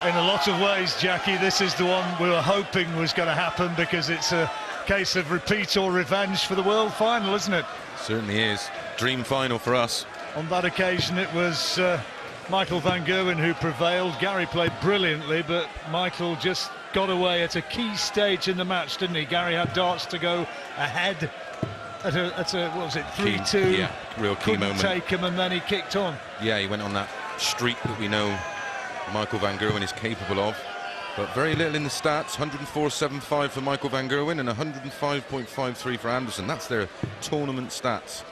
In a lot of ways, Jackie, this is the one we were hoping was going to happen, because it's a case of repeat or revenge for the world final, isn't it? Certainly is. Dream final for us. On that occasion, it was Michael van Gerwen who prevailed. Gary played brilliantly, but Michael just got away at a key stage in the match, didn't he? Gary had darts to go ahead at a what was it, 3-2? Yeah, real key moment. Couldn't take him, and then he kicked on. Yeah, he went on that streak that we know Michael van Gerwen is capable of. But very little in the stats. 104.75 for Michael van Gerwen and 105.53 for Anderson. That's their tournament stats.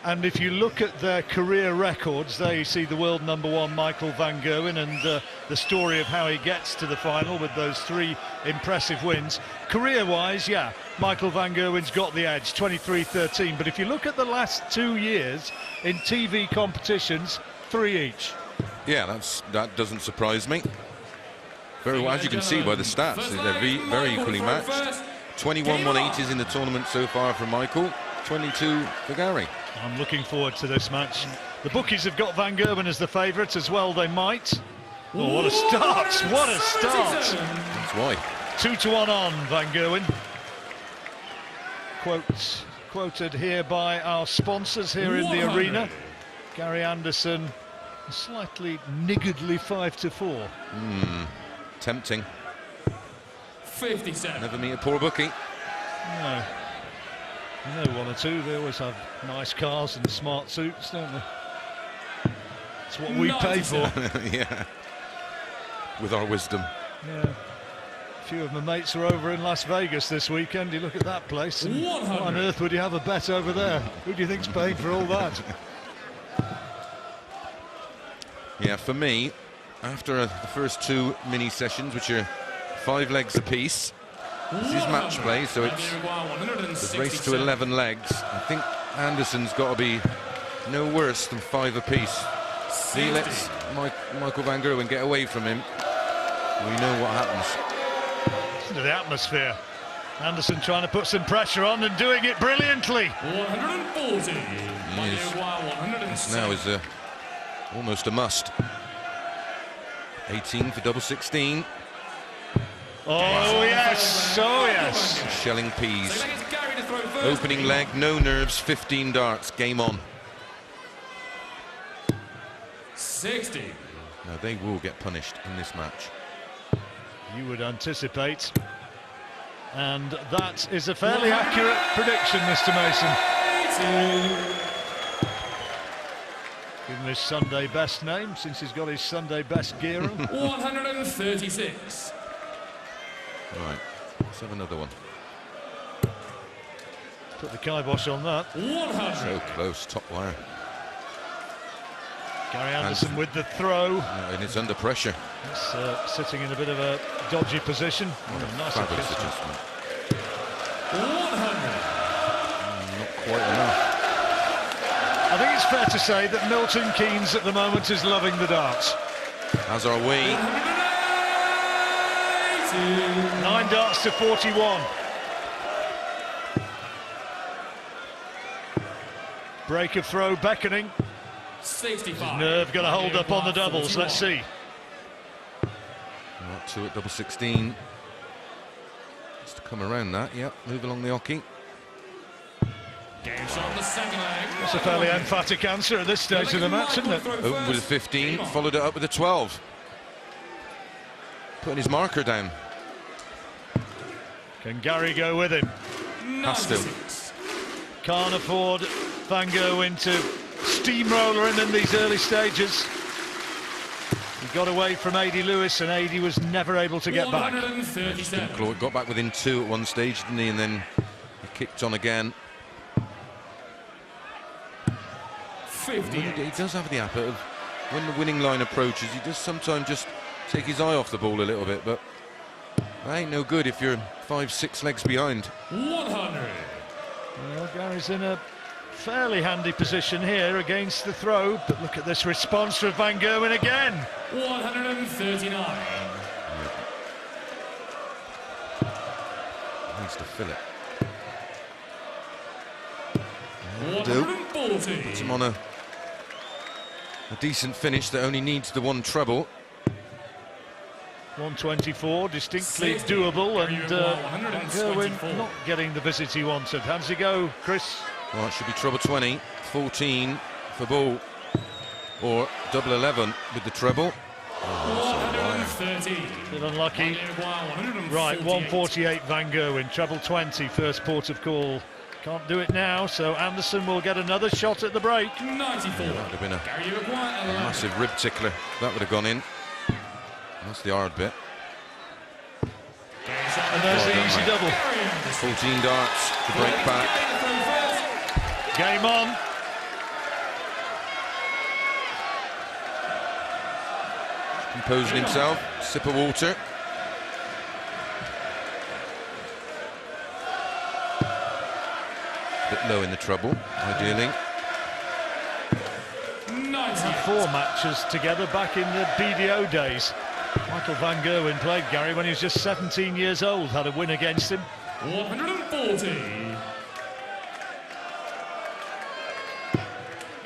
And if you look at their career records, there you see the world #1 Michael van Gerwen, and the story of how he gets to the final with those 3 impressive wins. Career-wise, yeah, Michael van Gerwen's got the edge, 23-13. But if you look at the last 2 years in TV competitions, 3 each. Yeah, that doesn't surprise me. Very well, as you can see by the stats, they're very equally matched. 21 180s in the tournament so far for Michael, 22 for Gary. I'm looking forward to this match. The bookies have got Van Gerwen as the favourite as well, they might. Oh, what a start, what a start. That's why. 2-1 on Van Gerwen. Quoted here by our sponsors here in the arena. Gary Anderson, a slightly niggardly 5-4. Tempting. 57. Never meet a poor bookie. No. You know, 1 or 2, they always have nice cars and smart suits, don't they? It's what we pay for. Yeah. With our wisdom. Yeah. A few of my mates were over in Las Vegas this weekend. You look at that place, and why on earth would you have a bet over there? Who do you think's paying for all that? Yeah, for me, after the first 2 mini sessions, which are 5 legs apiece, this is match play, so it's the race to 11 legs. I think Anderson's got to be no worse than 5 apiece. He lets Michael van Gerwen get away from him. We know what happens. Listen to the atmosphere. Anderson trying to put some pressure on and doing it brilliantly. 140. This now is almost a must. 18 for double 16. Oh yes, oh yes. Shelling peas. Opening leg, no nerves, 15 darts, game on. 60. Now they will get punished in this match. You would anticipate. And that is a fairly accurate prediction, Mr. Mason. Give him his Sunday best name, since he's got his Sunday best gear on. 136. Right, let's have another one. Put the kibosh on that. 100. So close, top wire. Gary Anderson with the throw. And it's under pressure. It's sitting in a bit of a dodgy position. Nice Fabulous adjustment. 100. Not quite enough. I think it's fair to say that Milton Keynes at the moment is loving the darts. As are we. 9 darts to 41. Break of throw beckoning. 65. Nerve going to hold up on the doubles. Let's see. Right, 2 at double 16. Just to come around that. Yep, move along the hockey. Game shot on the second leg. It's a fairly emphatic answer at this stage of the match, isn't it? Opened with a 15, followed it up with a 12. Putting his marker down. Can Gary go with him? Has to. Can't afford Van Gerwen to steamroller him in these early stages. He got away from Adi Lewis, and Adi was never able to get back. 137. Claude got back within 2 at one stage, didn't he? And then he kicked on again. 50. He does have the habit of, when the winning line approaches, he does sometimes just take his eye off the ball a little bit, but that ain't no good if you're 5-6 legs behind. 100. Well, Gary's in a fairly handy position here against the throw, but look at this response from Van Gerwen again. 139. Needs to fill it. 140. Puts him on a decent finish that only needs the 1 treble. 124, distinctly doable, and Gerwen not getting the visit he wanted. How's it go, Chris? Well, it should be treble 20, 14 for ball, or double 11 with the treble. Still unlucky. Right, 148 Van Gerwen, treble 20, first port of call. Can't do it now, so Anderson will get another shot at the break. 94. Yeah, that would have been a massive rib tickler. That would have gone in. That's the hard bit. And there's the easy double. 14 darts to break back. Game on. Composing himself, sip of water. Bit low in the treble, ideally. 4 matches together back in the BDO days. Michael Van Gerwen played Gary when he was just 17 years old, had a win against him. 140.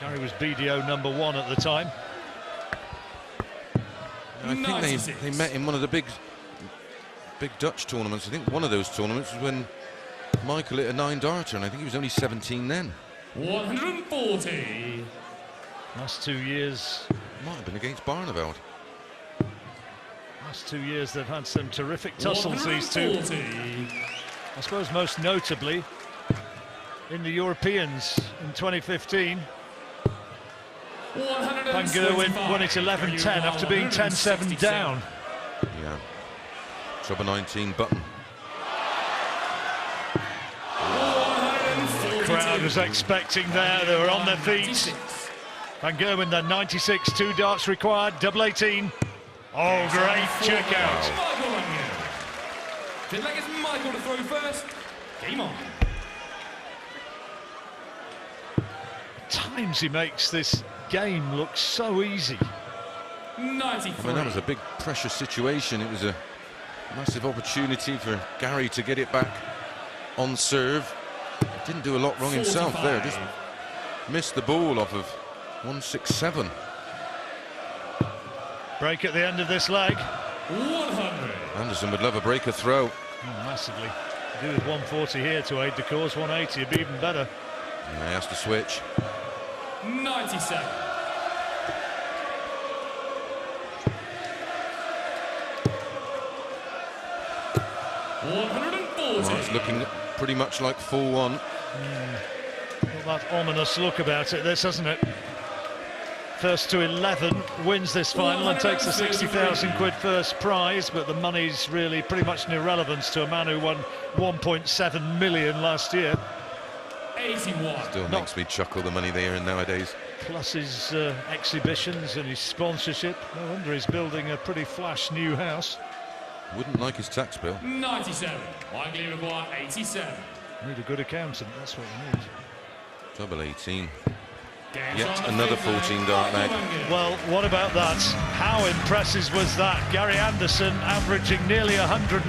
Gary was BDO #1 at the time. I think they met in one of the big Dutch tournaments. I think one of those tournaments was when Michael hit a 9-darter, and I think he was only 17 then. 140. Last 2 years. Might have been against Barneveld. Last 2 years they've had some terrific tussles, these two. I suppose most notably in the Europeans in 2015. Van Gerwen won it 11-10 after being 10-7 down. Yeah. Treble 19 button. The crowd was expecting there, they were on their feet. Van Gerwen then 96, 2 darts required, double 18. Oh, great check out. Did like it's Michael to throw first. Game on. At times he makes this game look so easy. 93. I mean, that was a big pressure situation. It was a massive opportunity for Gary to get it back on serve. Didn't do a lot wrong himself there. Just missed the ball off of 167. Break at the end of this leg. 100. Anderson would love a breaker throw. Massively. Do with 140 here to aid the cause. 180 would be even better. And he has to switch. 97. Well, it's looking pretty much like full one. Got that ominous look about it, this, hasn't it? First to 11 wins this final and takes the 60,000 quid first prize, but the money's really pretty much an irrelevance to a man who won 1.7 million last year. 81. Still makes me chuckle, the money they earn nowadays. Plus his exhibitions and his sponsorship. No wonder he's building a pretty flash new house. Wouldn't like his tax bill. 97. Likely require 87. Need a good accountant, that's what we need. Double 18. Yet another 14-dart leg. Well, what about that? How impressive was that? Gary Anderson averaging nearly 104.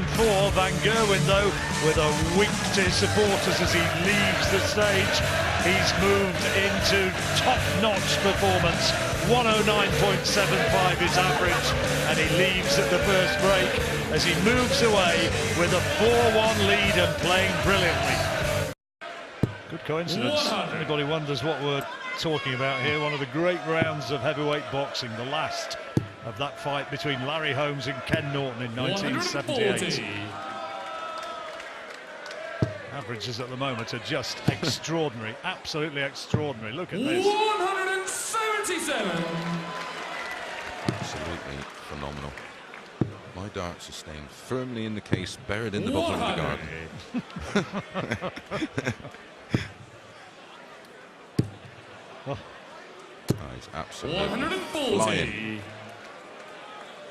Van Gerwen, though, with a wink to his supporters as he leaves the stage. He's moved into top-notch performance. 109.75 his average, and he leaves at the first break as he moves away with a 4-1 lead and playing brilliantly. Good coincidence. Anybody wonders what we're talking about here, one of the great rounds of heavyweight boxing, the last of that fight between Larry Holmes and Ken Norton in 1978. Averages at the moment are just extraordinary, absolutely extraordinary. Look at this. 177. Absolutely phenomenal. My darts are staying firmly in the case, buried in the bottom of the garden. He's absolutely flying.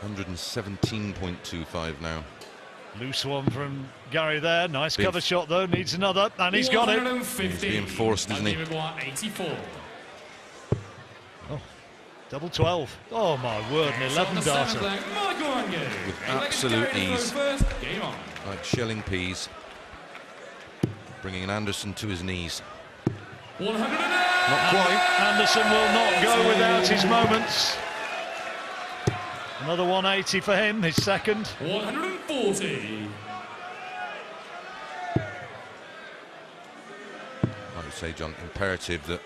117.25 now. Loose one from Gary there. Nice cover shot though. Needs another, and he's got it. He's being forced, isn't he? 84. Oh, double 12. Oh my word, an 11-darter. With absolute ease, like shelling peas, bringing Anderson to his knees. 109. Not quite. Anderson will not go without his moments. Another 180 for him, his second. 140. I would say, John, imperative that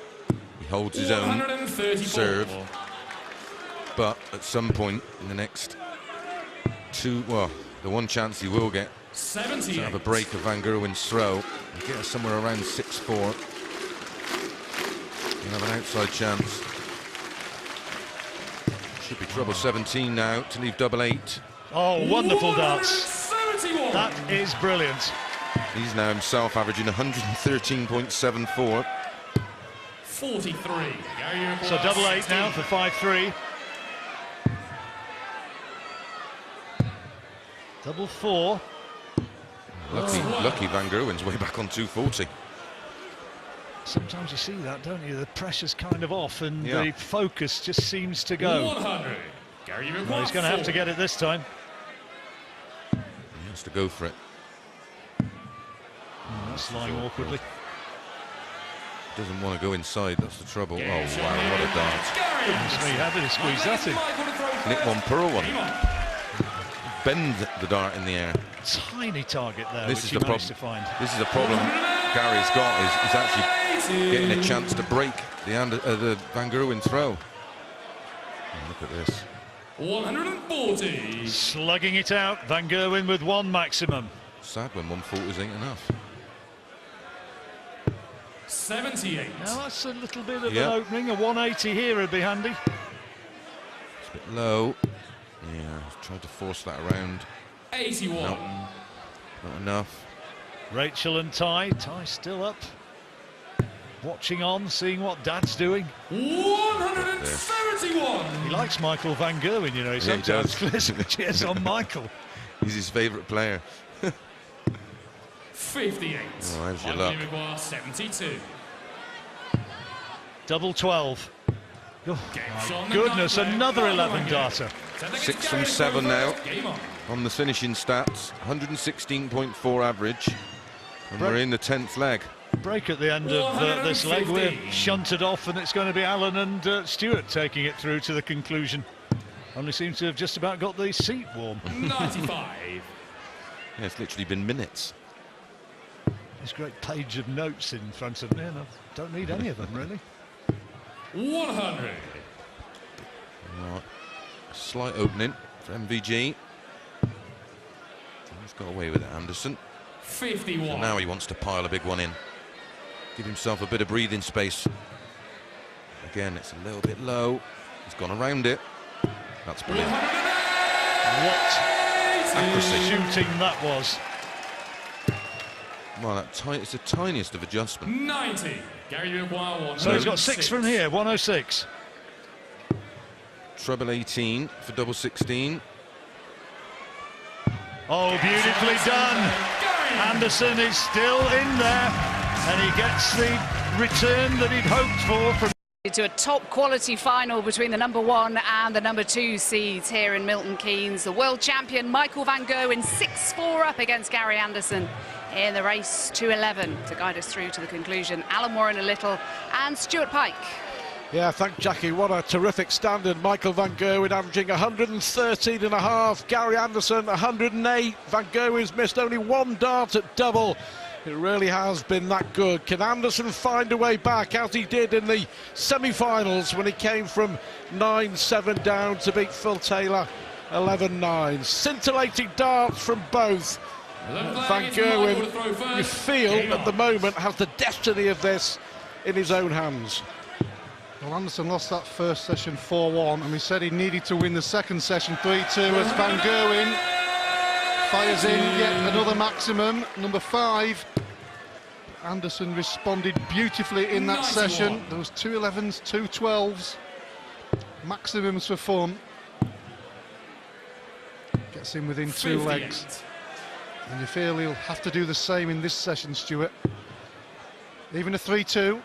he holds his own serve, but at some point in the next the one chance he will get to have a break of Van Gerwen's throw and get us somewhere around 6-4. He'll have an outside chance. Should be treble 17 now to leave double 8. Oh, wonderful darts. That is brilliant. He's now himself averaging 113.74. 43. So double 8 now for 5-3. Double 4. Lucky Van Gerwen's way back on 240. Sometimes you see that, don't you? The pressure's kind of off and the focus just seems to go. 100. Well, he's going to have to get it this time. He has to go for it. That's lying awkwardly. Doesn't want to go inside, that's the trouble. Oh, wow, what a dart. Goodness me, how did he squeeze that in? Nick one, pearl one. Bend the dart in the air. Tiny target there, This which is he the managed problem. to find. This is the problem Gary's got, is he's actually getting a chance to break the Van Gerwen throw. Oh, look at this. 140. Slugging it out, Van Gerwen with one maximum. Sad when 140 ain't enough. 78. Now that's a little bit of an opening. A 180 here would be handy. It's a bit low. Yeah, he's tried to force that around. 81. Nope, not enough. Rachel and Ty. Ty still up. Watching on, seeing what Dad's doing. 171. He likes Michael Van Gerwen, you know. He sometimes flips cheers on Michael. He's his favourite player. 58. Oh, how's your luck? 72. Double 12. Oh, my goodness, another 11 darter. 6 from 7 now on the finishing stats. 116.4 average. And we're in the 10th leg. Break at the end of this leg. We're shunted off and it's going to be Alan and Stuart taking it through to the conclusion. Only seems to have just about got the seat warm. 95. Yeah, it's literally been minutes. This great page of notes in front of me, and I don't need any of them really. 100. Right. Slight opening for MVG. He's got away with it, Anderson. 51. So now he wants to pile a big one in. Give himself a bit of breathing space. Again, it's a little bit low. He's gone around it. That's brilliant. What accuracy shooting that was. Well, it's the tiniest of adjustments. 90. So he's got 6 from here, 106. Treble 18 for double 16. Oh, beautifully done. Anderson is still in there, and he gets the return that he'd hoped for from to a top quality final between the #1 and the #2 seeds here in Milton Keynes. The world champion Michael Van Gerwen 6-4 up against Gary Anderson in the race to 11 to guide us through to the conclusion. Alan Warren a little and Stuart Pike. Yeah, thank Jackie. What a terrific standard. Michael Van Gerwen averaging 113.5. Gary Anderson 108. Van Gerwen's missed only one dart at double. It really has been that good. Can Anderson find a way back, as he did in the semi-finals when he came from 9-7 down to beat Phil Taylor 11-9? Scintillating darts from both. Van Gerwen, you feel at the moment, has the destiny of this in his own hands. Well, Anderson lost that first session 4-1, and he said he needed to win the second session 3-2 as Van Gerwen fires in yet another maximum, number 5. Anderson responded beautifully in that session. There was 2 11s, 2 12s, maximums for fun. Gets in within 2 legs. And you feel he'll have to do the same in this session, Stuart. Even a 3-2.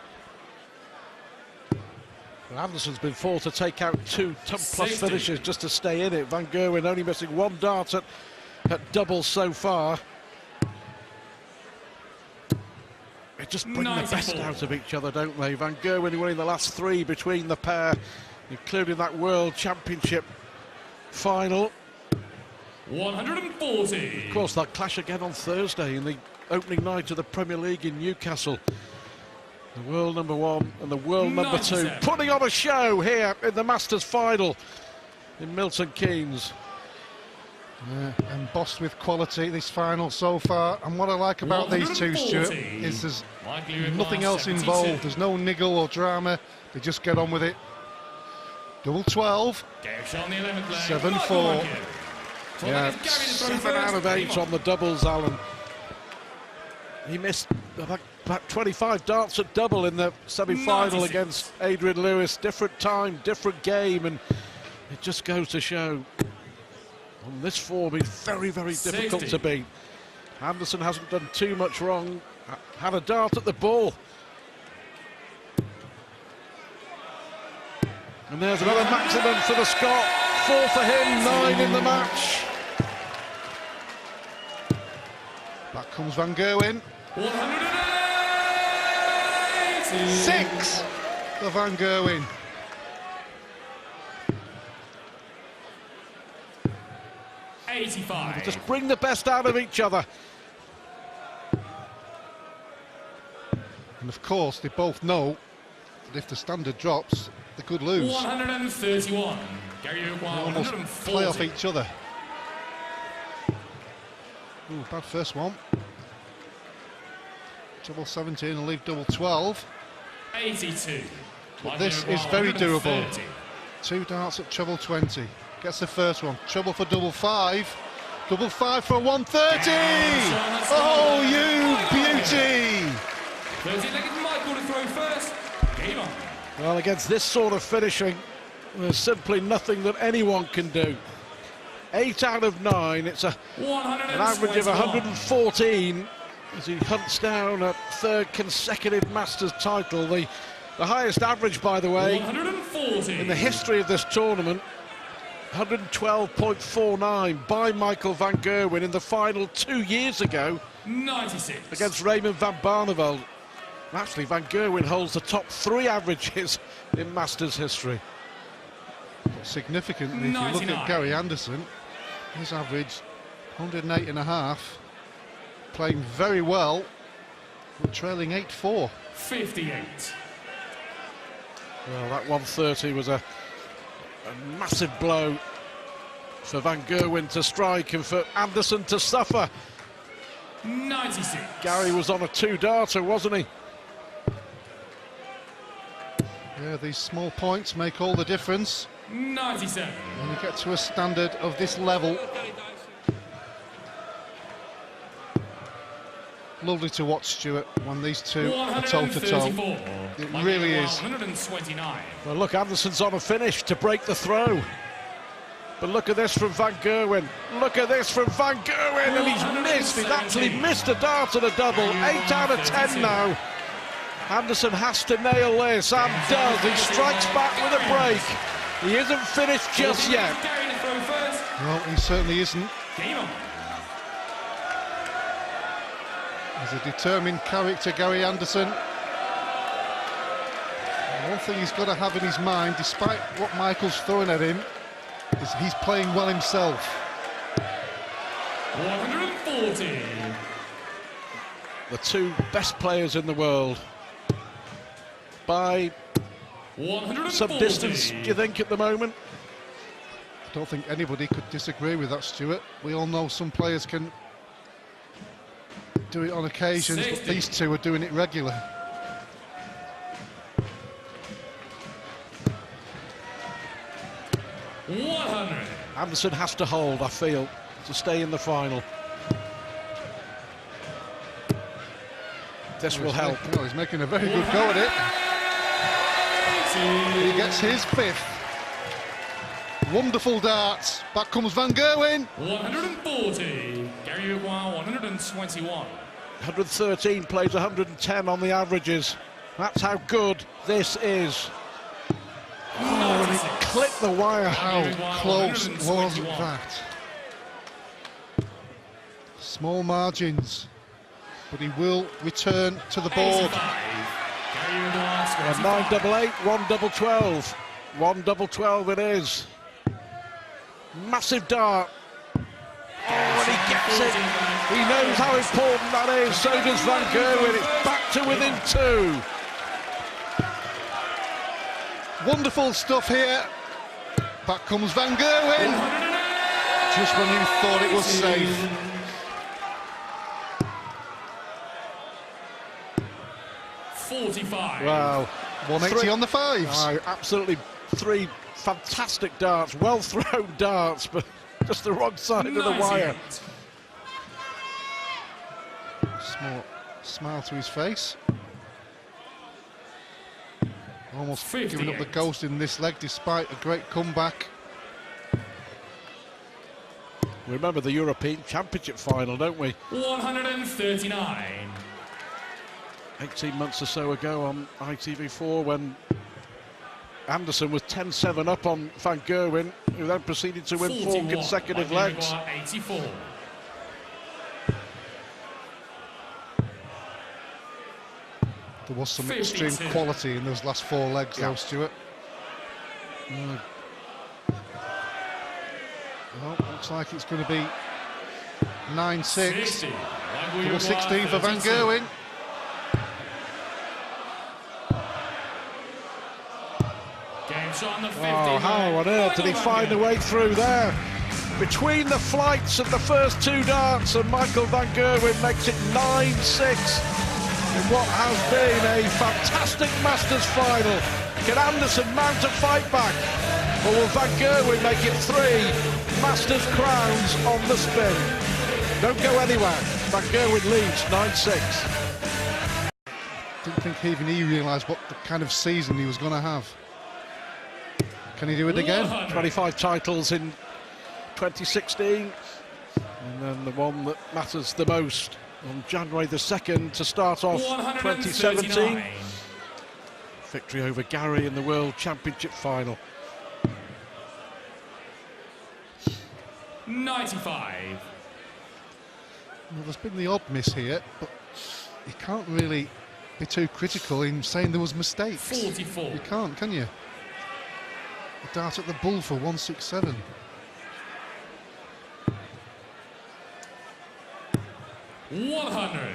Anderson's been forced to take out 2 top-plus finishes just to stay in it. Van Gerwen only missing 1 dart at double so far. They just bring the best out of each other, don't they? Van Gerwen winning the last 3 between the pair, including that World Championship final. 140. Of course, they'll clash again on Thursday in the opening night of the Premier League in Newcastle. The world number 1 and the world number 2 putting on a show here in the Masters final in Milton Keynes. Embossed with quality, this final so far. And what I like about these two, Stuart, is there's nothing else involved. There's no niggle or drama. They just get on with it. Double 12. 7-4. Yeah, 7 out of 8 on the doubles, Alan. He missed about 25 darts at double in the semi-final against Adrian Lewis. Different time, different game, and it just goes to show on this form it's very, very difficult to beat. Anderson hasn't done too much wrong. Had a dart at the ball. And there's another maximum for the Scot. 4 for him, 9 in the match. Back comes Van Gerwen. 6 for Van Gerwen. Just bring the best out of each other. And of course, they both know that if the standard drops, they could lose. 131. They almost play off each other. Ooh, bad first one. Double 17 and leave double 12. 82. But this is very doable. 2 darts at treble 20. Gets the first one. Treble for double 5. Double 5 for 130. Oh, you beauty! 13-legged Michael to throw first. Game on. Well, against this sort of finishing, there's simply nothing that anyone can do. 8 out of 9. It's an average of 114 as he hunts down a 3rd consecutive Masters title. The highest average, by the way, 140. in the history of this tournament. 112.49 by Michael van Gerwen in the final 2 years ago 96 against Raymond van Barneveld. Actually, Van Gerwen holds the top 3 averages in Masters history. But significantly, if you look at Gary Anderson, his average 108.5, playing very well, but trailing 8-4. 58. Well, that 130 was a massive blow for Van Gerwen to strike and for Anderson to suffer. 96. Gary was on a 2-darter, wasn't he? Yeah, these small points make all the difference. 97. When you get to a standard of this level. Lovely to watch, Stuart, when these two are toe-to-toe. It really is. 129. Well, look, Anderson's on a finish to break the throw. But look at this from Van Gerwen. Look at this from Van Gerwen, and he's missed. He's actually missed a dart and a double. 8 out of 10 now. Anderson has to nail this, and does. He strikes back with a break. He isn't finished just yet. No, he certainly isn't. Game on. He's a determined character, Gary Anderson. And one thing he's got to have in his mind, despite what Michael's throwing at him, is he's playing well himself. 140. The 2 best players in the world. By some distance, do you think, at the moment? I don't think anybody could disagree with that, Stuart. We all know some players can do it on occasions, but these two are doing it regularly. Anderson has to hold, I feel, to stay in the final. This will help. He's making a very good go at it. He gets his 5th. Wonderful darts. Back comes Van Gerwen. 140. Gary Gerwen, 121. 113 plays 110 on the averages. That's how good this is. Oh, and he clipped the wire. How close was that? Small margins, but he will return to the board. 9-8-8, 1-12. 1-12 it is. Massive dart. Oh, and he gets it. He knows how important that is. So does Van Gerwen. It's back to within 2. Wonderful stuff here. Back comes Van Gerwen. Just when you thought it was safe. 45. Wow. 180 on the fives. Absolutely 3 fantastic darts. Well thrown darts, but just the wrong side of the wire. Small smile to his face. Almost 58. giving up the ghost in this leg despite a great comeback. We remember the European Championship final, don't we? 139. 18 months or so ago on ITV4 when Anderson was 10-7 up on Van Gerwen, who then proceeded to win 4 consecutive legs. 84. There was some 52. extreme quality in those last 4 legs though, Stuart. Well, looks like it's going to be 9-6. Double 16 for Van Gerwen. Oh, how on earth did he find a way through there? Between the flights of the first 2 darts, and Michael Van Gerwen makes it 9-6 in what has been a fantastic Masters final. Can Anderson mount a fight back, or will Van Gerwen make it 3 Masters crowns on the spin? Don't go anywhere. Van Gerwen leads 9-6. Didn't think even he realised what the kind of season he was going to have. Can he do it again? 25 titles in 2016, and then the one that matters the most on January the 2nd to start off 2017. Victory over Gary in the World Championship final. 95. Well, there's been the odd miss here, but you can't really be too critical in saying there was mistakes. 44. You can't, can you? A dart at the bull for 167. 100.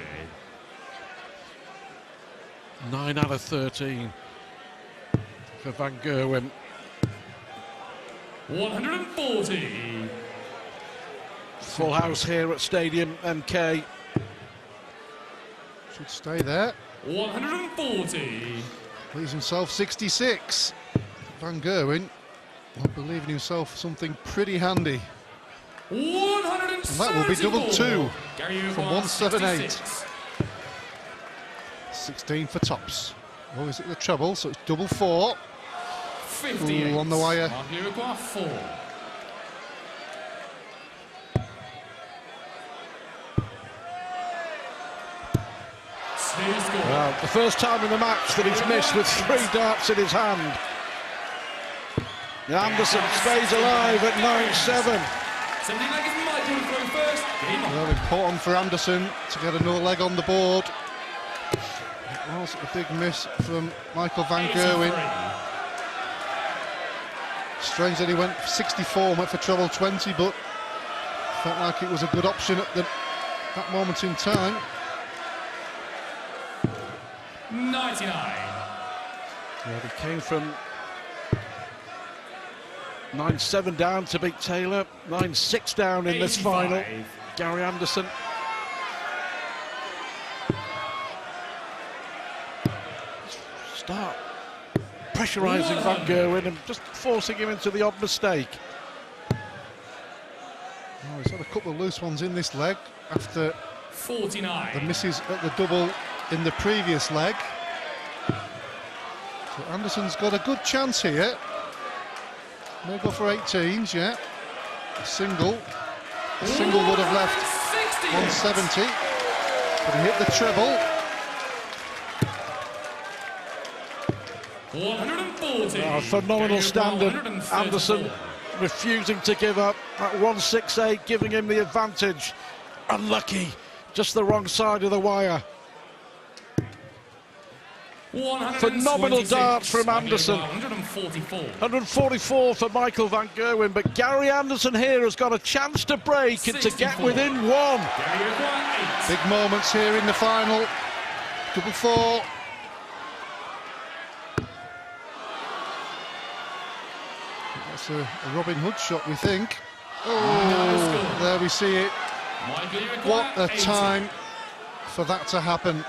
9 out of 13 for Van Gerwen. 140. Full house here at Stadium MK. Should stay there. 140. Leaves himself 66. Van Gerwen will believe in himself something pretty handy. 174. And that will be double 2 Gary from Uguar, 178. 66. 16 for tops. Oh, is it the treble? So it's double 4. 58. Ooh, on the wire. Gary Uguar, 4. Well, the first time in the match that he's missed with 3 darts in his hand. Anderson stays alive at 9-7. Well, important for Anderson to get another leg on the board. It was a big miss from Michael Van Gerwen. Strange that he went for 64, went for treble 20, but felt like it was a good option at that moment in time. 99. Well, he came from 9-7 down to beat Taylor, 9-6 down in this 85. final. Gary Anderson. Start pressurising Van Gerwen and just forcing him into the odd mistake. Oh, he's had a couple of loose ones in this leg after 49. the misses at the double in the previous leg. So Anderson's got a good chance here. May go for 18s, yeah. A single would have left 170, but he hit the treble. 140. Oh, phenomenal standard. Anderson refusing to give up. That 168 giving him the advantage. Unlucky, just the wrong side of the wire. Phenomenal darts from Anderson. 144. 144 for Michael van Gerwen, but Gary Anderson here has got a chance to break and to get 64. within one. Gary Uruguay, 8. Big moments here in the final. Double four. That's a Robin Hood shot, we think. Oh, there we see it. Michael Uruguay, What a 80. time for that to happen.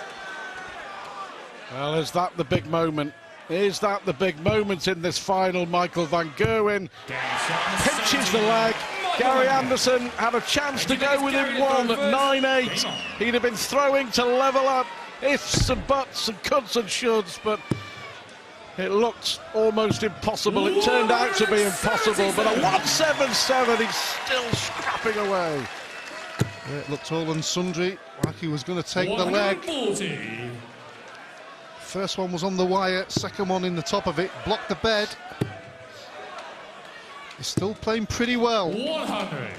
Well, is that the big moment? Is that the big moment in this final? Michael van Gerwen pinches the leg. Gary Anderson had a chance to go within one at 9-8. He'd have been throwing to level up ifs and buts and coulds and shoulds, but it looked almost impossible. It turned out to be impossible, but a 177, he's still scrapping away. Yeah, it looked all and sundry, like he was going to take the leg. 140. First one was on the wire, second one in the top of it, blocked the bed. He's still playing pretty well. 100.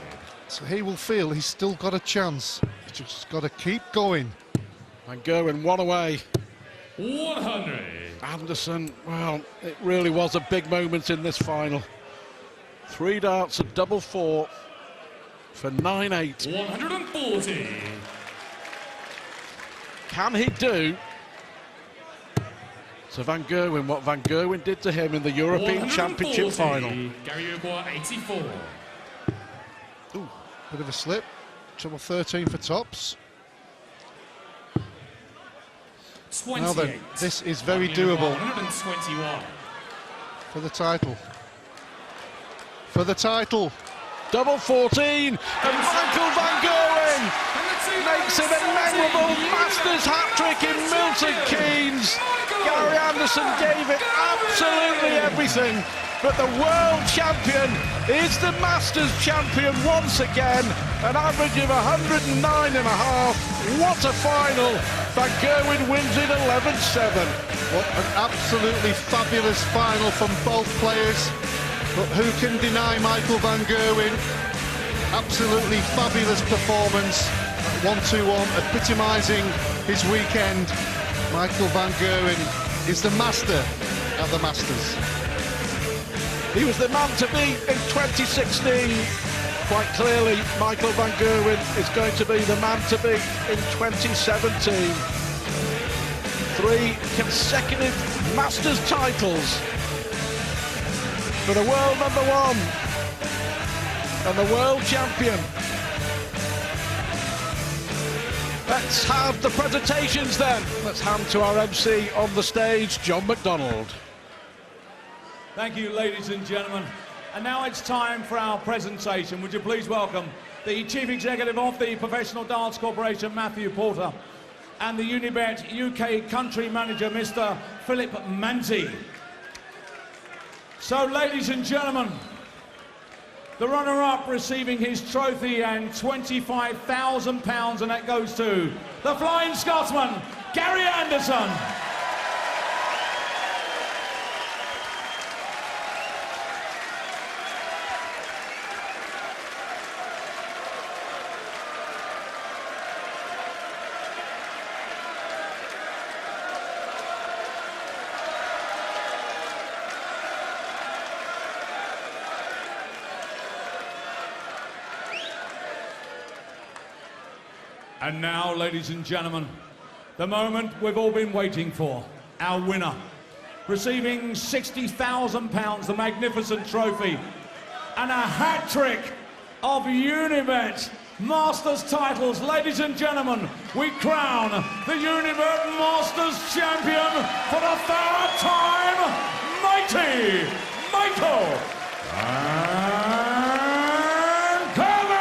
So he will feel he's still got a chance. He's just got to keep going. Van Gerwen one away. 100. Anderson, well, it really was a big moment in this final. 3 darts at double four for 9-8. 140. Can he do to Van Gerwen what Van Gerwen did to him in the European 140. Championship final? Gary Uruguay, 84. Ooh, bit of a slip. Treble 13 for tops. 28. Now then, this is very doable 121. for the title. For the title. Double 14, and Michael van Gerwen makes it a memorable Masters hat-trick in Milton Keynes. Gary Anderson gave it absolutely everything, but the world champion is the Masters champion once again, an average of 109.5. What a final! Van Gerwen wins it 11-7. What an absolutely fabulous final from both players. But who can deny Michael van Gerwen? Absolutely fabulous performance. 1-2-1, epitomising his weekend. Michael van Gerwen is the master of the Masters. He was the man to beat in 2016. Quite clearly, Michael van Gerwen is going to be the man to beat in 2017. 3 consecutive Masters titles for the world number one and the world champion. Let's have the presentations then. Let's hand to our MC on the stage, John McDonald. Thank you, ladies and gentlemen. And now it's time for our presentation. Would you please welcome the Chief Executive of the Professional Darts Corporation, Matthew Porter, and the Unibet UK Country Manager, Mr. Philip Manzi. So, ladies and gentlemen, the runner-up receiving his trophy and £25,000, and that goes to the Flying Scotsman, Gary Anderson. And now, ladies and gentlemen, the moment we've all been waiting for, our winner, receiving £60,000, the magnificent trophy, and a hat-trick of Unibet Masters titles. Ladies and gentlemen, we crown the Unibet Masters champion for the 3rd time, mighty Michael van Gerwen!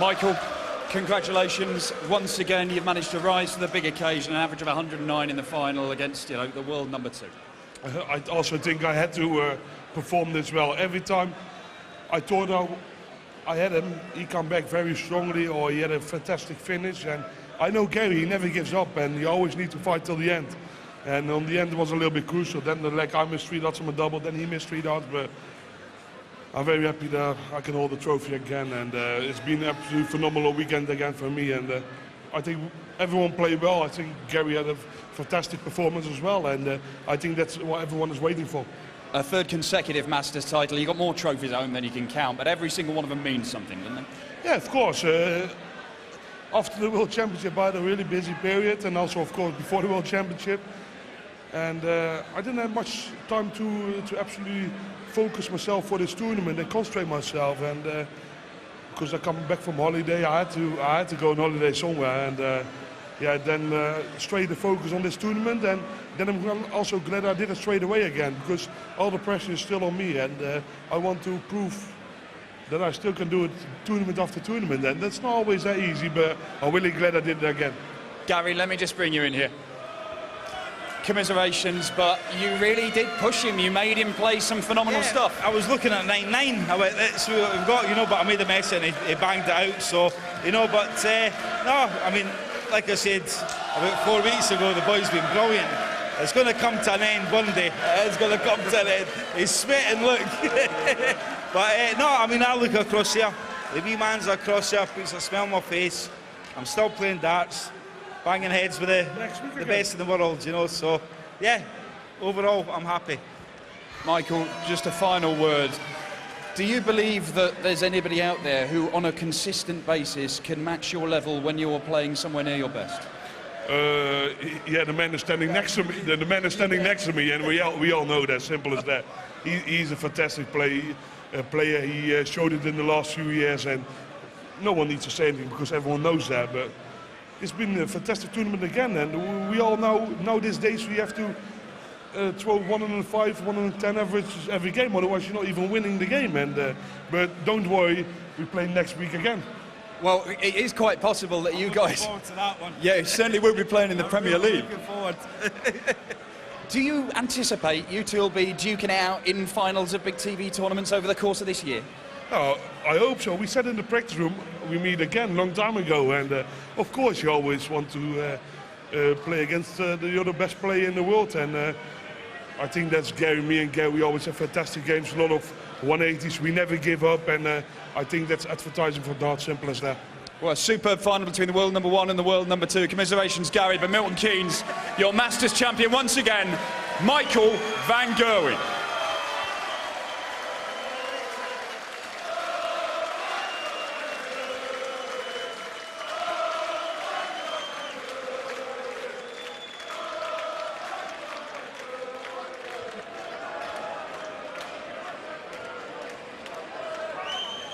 Michael, congratulations. Once again, you've managed to rise to the big occasion, an average of 109 in the final against, the world number 2. I also think I had to perform this well. Every time I thought I had him, he come back very strongly, or he had a fantastic finish, and I know Gary, he never gives up, and you always need to fight till the end. And on the end, it was a little bit crucial. Then the leg, I missed 3 darts on my double, then he missed 3 darts, but I'm very happy that I can hold the trophy again, and it's been an absolutely phenomenal weekend again for me, and I think everyone played well. I think Gary had a fantastic performance as well, and I think that's what everyone is waiting for. A third consecutive Masters title. You got more trophies at home than you can count, but every single one of them means something, doesn't it? Yeah, of course. After the World Championship, I had a really busy period, and also, of course, before the World Championship. And I didn't have much time to absolutely focus myself for this tournament and concentrate myself. And because I come back from holiday, I had to go on holiday somewhere. And yeah, then straight to focus on this tournament. And then I'm also glad I did it straight away again, because all the pressure is still on me, and I want to prove that I still can do it tournament after tournament, and that's not always that easy, but I'm really glad I did it again. Gary, let me just bring you in here. Commiserations, but you really did push him. You made him play some phenomenal stuff. I was looking at 9-9. I went, that's what we've got, you know, but I made a mess and he banged it out, so, you know, but no, I mean, like I said, about 4 weeks ago, the boy's been brilliant. It's going to come to an end one day. It's going to come to an end. He's sweating, look. But no, I mean, I look across here. The wee man's across here, puts a smile on my face. I'm still playing darts, banging heads with the best in the world, you know. So, yeah, overall, I'm happy. Michael, just a final word. Do you believe that there's anybody out there who, on a consistent basis, can match your level when you're playing somewhere near your best? Yeah, the man is standing next to me. The man is standing next to me, and we all know that. Simple as that. He's a fantastic player. He showed it in the last few years, and no one needs to say anything because everyone knows that. But it's been a fantastic tournament again, and we all know these days we have to throw 105, 110 average every game, otherwise you're not even winning the game. And but don't worry, we play next week again. Well, it is quite possible that you guys... Looking forward to that one. Yeah, you certainly will be playing in the Premier League. Looking forward. Do you anticipate you two will be duking it out in finals of big TV tournaments over the course of this year? Oh, I hope so. We said in the practice room we meet again a long time ago, and of course you always want to play against the other best player in the world, and I think that's Gary. Me and Gary, we always have fantastic games, a lot of 180s. We never give up, and I think that's advertising for darts, simple as that. Well, a superb final between the world number 1 and the world number 2. Commiserations, Gary, but Milton Keynes, your Masters champion once again, Michael van Gerwen.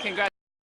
Congratulations.